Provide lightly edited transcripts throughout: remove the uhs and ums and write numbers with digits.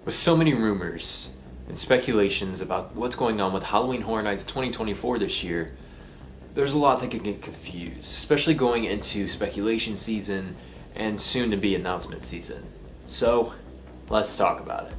With so many rumors and speculations about what's going on with Halloween Horror Nights 2024 this year, there's a lot that can get confused, especially going into speculation season and soon to be announcement season. So, let's talk about it.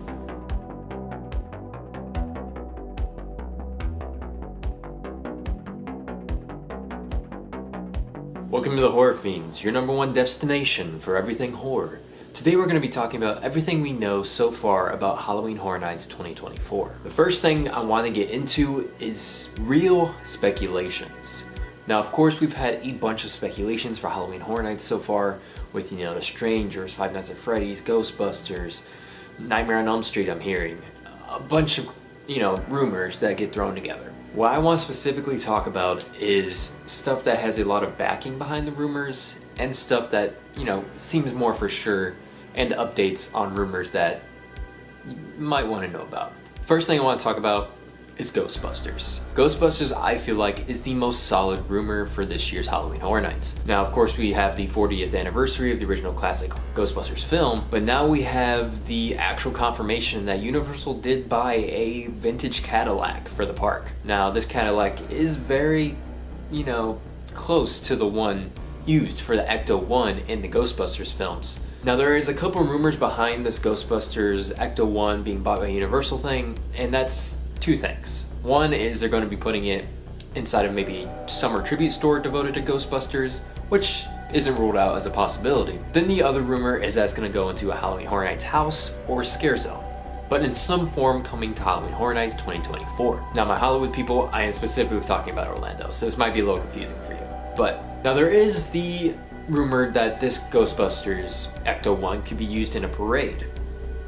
Welcome to the Horror Fiends, your number one destination for everything horror. Today we're going to be talking about everything we know so far about Halloween Horror Nights 2024. The first thing I want to get into is real speculations. Now, of course, we've had a bunch of speculations for Halloween Horror Nights so far with, The Strangers, Five Nights at Freddy's, Ghostbusters, Nightmare on Elm Street, I'm hearing. A bunch of, rumors that get thrown together. What I want to specifically talk about is stuff that has a lot of backing behind the rumors and stuff that, seems more for sure, and updates on rumors that you might want to know about. First thing I want to talk about is Ghostbusters. Ghostbusters, I feel like, is the most solid rumor for this year's Halloween Horror Nights. Now, of course, we have the 40th anniversary of the original classic Ghostbusters film, but now we have the actual confirmation that Universal did buy a vintage Cadillac for the park. Now, this Cadillac is very, close to the one used for the Ecto-1 in the Ghostbusters films. Now, there is a couple rumors behind this Ghostbusters Ecto-1 being bought by Universal thing, and that's two things. One is they're going to be putting it inside of maybe a summer tribute store devoted to Ghostbusters, which isn't ruled out as a possibility. Then the other rumor is that it's going to go into a Halloween Horror Nights house or scare zone, but in some form coming to Halloween Horror Nights 2024. Now, my Hollywood people, I am specifically talking about Orlando, so this might be a little confusing for you. But now there is the rumor that this Ghostbusters Ecto-1 could be used in a parade.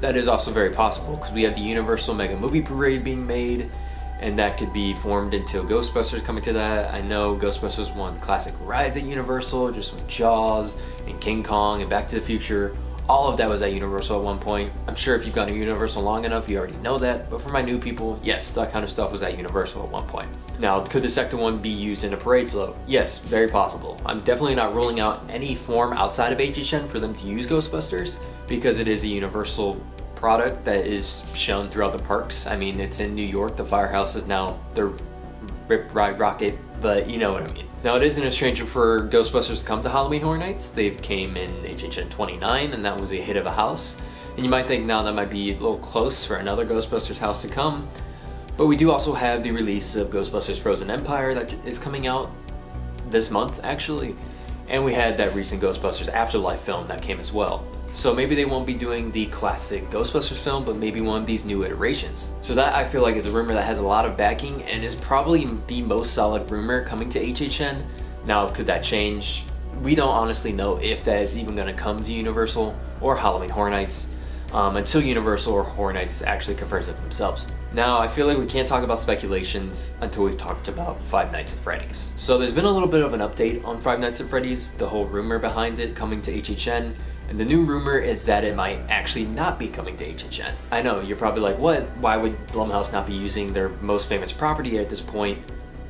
That is also very possible because we have the Universal Mega Movie Parade being made, and that could be formed into Ghostbusters coming to that. I know Ghostbusters won classic rides at Universal, just with Jaws and King Kong and Back to the Future. All of that was at Universal at one point. I'm sure if you've gone to Universal long enough, you already know that. But for my new people, yes, that kind of stuff was at Universal at one point. Now, could this Ecto-1 be used in a parade float? Yes, very possible. I'm definitely not ruling out any form outside of HHN for them to use Ghostbusters, because it is a Universal product that is shown throughout the parks. I mean, it's in New York. The Firehouse is now the Rip Ride Rocket, but you know what I mean. Now, it isn't a stranger for Ghostbusters to come to Halloween Horror Nights. They've came in HHN 29, and that was a hit of a house. And you might think now that might be a little close for another Ghostbusters house to come. But we do also have the release of Ghostbusters Frozen Empire that is coming out this month, actually. And we had that recent Ghostbusters Afterlife film that came as well. So maybe they won't be doing the classic Ghostbusters film, but maybe one of these new iterations. So that, I feel like, is a rumor that has a lot of backing and is probably the most solid rumor coming to HHN. Now, could that change? We don't honestly know if that is even going to come to Universal or Halloween Horror Nights until Universal or Horror Nights actually confirms it themselves. Now, I feel like we can't talk about speculations until we've talked about Five Nights at Freddy's. So there's been a little bit of an update on Five Nights at Freddy's, the whole rumor behind it coming to HHN. And the new rumor is that it might actually not be coming to HHN. I know, you're probably like, what? Why would Blumhouse not be using their most famous property at this point?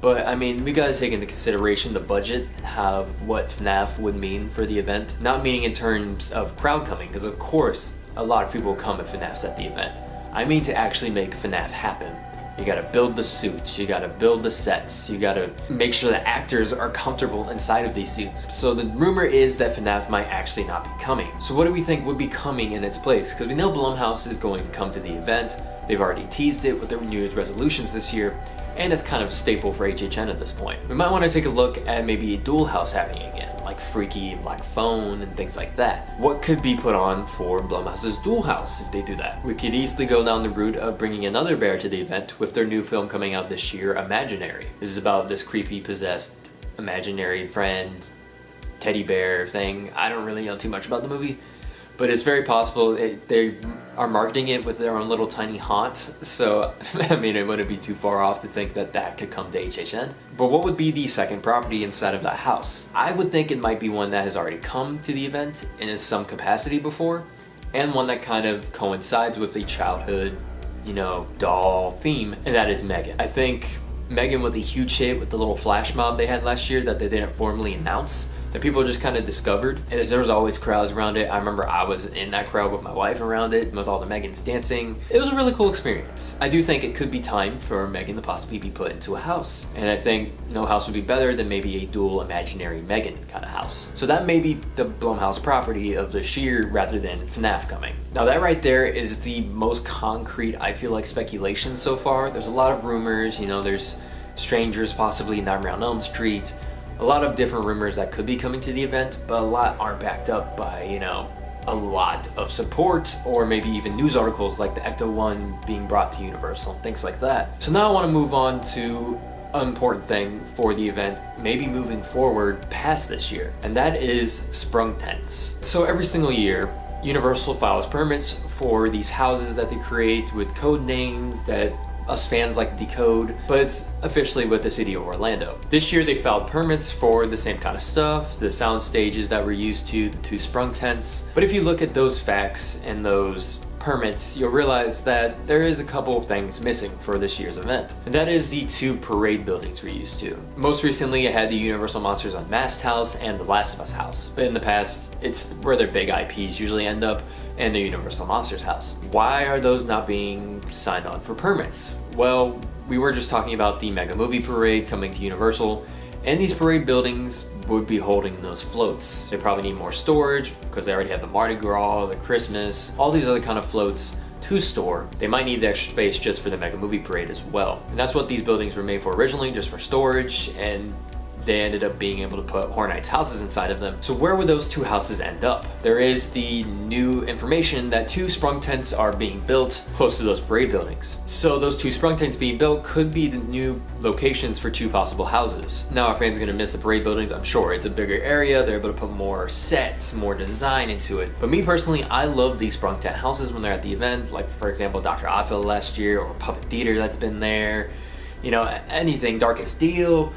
But I mean, we gotta take into consideration the budget of what FNAF would mean for the event. Not meaning in terms of crowd coming, because of course, a lot of people come if FNAF's at the event. I mean to actually make FNAF happen. You gotta build the suits, you gotta build the sets, you gotta make sure the actors are comfortable inside of these suits. So the rumor is that FNAF might actually not be coming. So what do we think would be coming in its place? Because we know Blumhouse is going to come to the event. They've already teased it with their New Year's resolutions this year, and it's kind of a staple for HHN at this point. We might want to take a look at maybe a dual house happening again, like Freaky Black Phone and things like that. What could be put on for Blumhouse's dual house if they do that? We could easily go down the route of bringing another bear to the event with their new film coming out this year, Imaginary. This is about this creepy, possessed, imaginary friend, teddy bear thing. I don't really know too much about the movie, but it's very possible they are marketing it with their own little tiny haunt. So, I mean, it wouldn't be too far off to think that that could come to HHN. But what would be the second property inside of that house? I would think it might be one that has already come to the event in some capacity before, and one that kind of coincides with the childhood, doll theme, and that is Megan. I think Megan was a huge hit with the little flash mob they had last year that they didn't formally announce. that people just kind of discovered. And there was always crowds around it. I remember I was in that crowd with my wife around it, with all the Megans dancing. It was a really cool experience. I do think it could be time for Megan to possibly be put into a house. And I think no house would be better than maybe a dual imaginary Megan kind of house. So that may be the Blumhouse property of this year rather than FNAF coming. Now that right there is the most concrete, I feel like, speculation so far. There's a lot of rumors, you know, there's strangers possibly not around Elm Street, a lot of different rumors that could be coming to the event, but a lot aren't backed up by, you know, a lot of support or maybe even news articles like the Ecto one being brought to Universal and things like that. So now I want to move on to an important thing for the event, maybe moving forward past this year, and that is sprung tents. So every single year, Universal files permits for these houses that they create with code names that us fans like to decode, but it's officially with the city of Orlando. This year they filed permits for the same kind of stuff, the sound stages that we're used to, the 2 sprung tents. But if you look at those facts and those permits, you'll realize that there is a couple of things missing for this year's event, and that is the 2 parade buildings we're used to. Most recently it had the Universal Monsters Unmasked house and the Last of Us house, but in the past it's where their big IPs usually end up, and the Universal Monsters house. Why are those not being signed on for permits? Well, we were just talking about the Mega Movie Parade coming to Universal, and these parade buildings would be holding those floats. They probably need more storage because they already have the Mardi Gras, the Christmas, all these other kind of floats to store. They might need the extra space just for the Mega Movie Parade as well. And that's what these buildings were made for originally, just for storage, and they ended up being able to put Horror Nights houses inside of them. So where would those 2 houses end up? There is the new information that 2 sprung tents are being built close to those parade buildings. So those 2 sprung tents being built could be the new locations for 2 possible houses. Now our fans are gonna miss the parade buildings, I'm sure. It's a bigger area, they're able to put more sets, more design into it. But me personally, I love these sprung tent houses when they're at the event, like for example, Dr. Oddfellow last year, or Puppet Theater that's been there. You know, anything, Dark and Steel.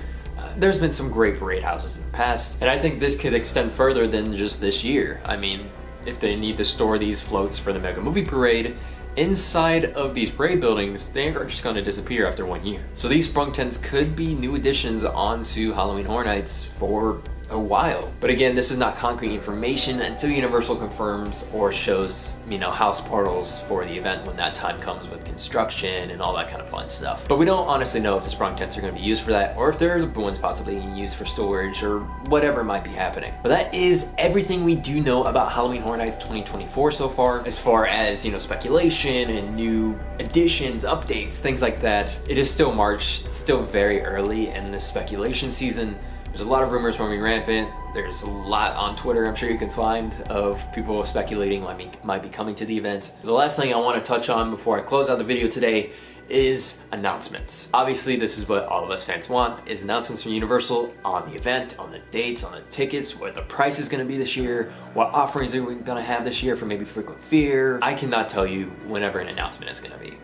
There's been some great parade houses in the past, and I think this could extend further than just this year. I mean, if they need to store these floats for the Mega Movie Parade inside of these parade buildings, they are just going to disappear after 1 year. So these sprung tents could be new additions onto Halloween Horror Nights for a while. But again, this is not concrete information until Universal confirms or shows, you know, house portals for the event when that time comes with construction and all that kind of fun stuff. But we don't honestly know if the sprung tents are going to be used for that, or if they're the ones possibly being used for storage or whatever might be happening. But that is everything we do know about Halloween Horror Nights 2024 so far, as far as, you know, speculation and new additions, updates, things like that. It is still March, it's still very early in the speculation season. There's a lot of rumors running rampant. There's a lot on Twitter I'm sure you can find of people speculating what might be coming to the event. The last thing I want to touch on before I close out the video today is announcements. Obviously, this is what all of us fans want, is announcements from Universal on the event, on the dates, on the tickets, what the price is going to be this year, what offerings are we going to have this year for maybe Frequent Fear. I cannot tell you whenever an announcement is going to be.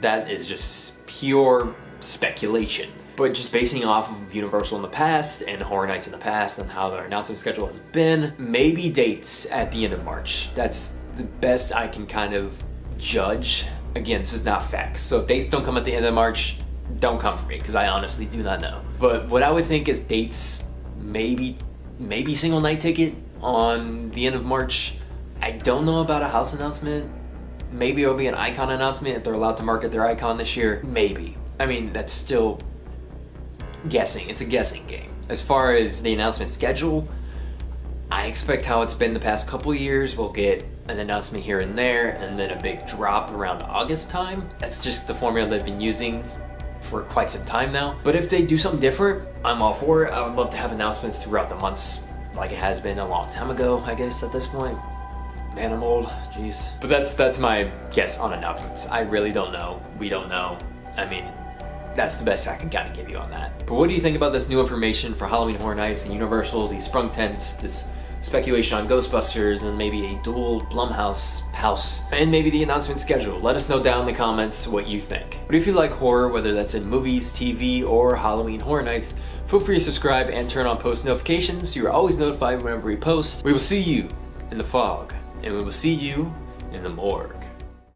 That is just pure speculation. But just basing off of Universal in the past and Horror Nights in the past and how their announcement schedule has been, maybe dates at the end of March. That's the best I can kind of judge. Again, this is not facts. So if dates don't come at the end of March, don't come for me, because I honestly do not know. But what I would think is dates, maybe single night ticket on the end of March. I don't know about a house announcement. Maybe it'll be an icon announcement if they're allowed to market their icon this year. Maybe. I mean, that's still guessing. It's a guessing game. As far as the announcement schedule, I expect how it's been the past couple years. We'll get an announcement here and there, and then a big drop around August time. That's just the formula they've been using for quite some time now. But if they do something different, I'm all for it. I would love to have announcements throughout the months like it has been a long time ago, I guess, at this point. Man, I'm old. Jeez. But that's my guess on announcements. I really don't know. We don't know. I mean, that's the best I can kind of give you on that. But what do you think about this new information for Halloween Horror Nights and Universal, these sprung tents, this speculation on Ghostbusters, and maybe a dual Blumhouse house, and maybe the announcement schedule? Let us know down in the comments what you think. But if you like horror, whether that's in movies, TV, or Halloween Horror Nights, feel free to subscribe and turn on post notifications so you're always notified whenever we post. We will see you in the fog, and we will see you in the morgue.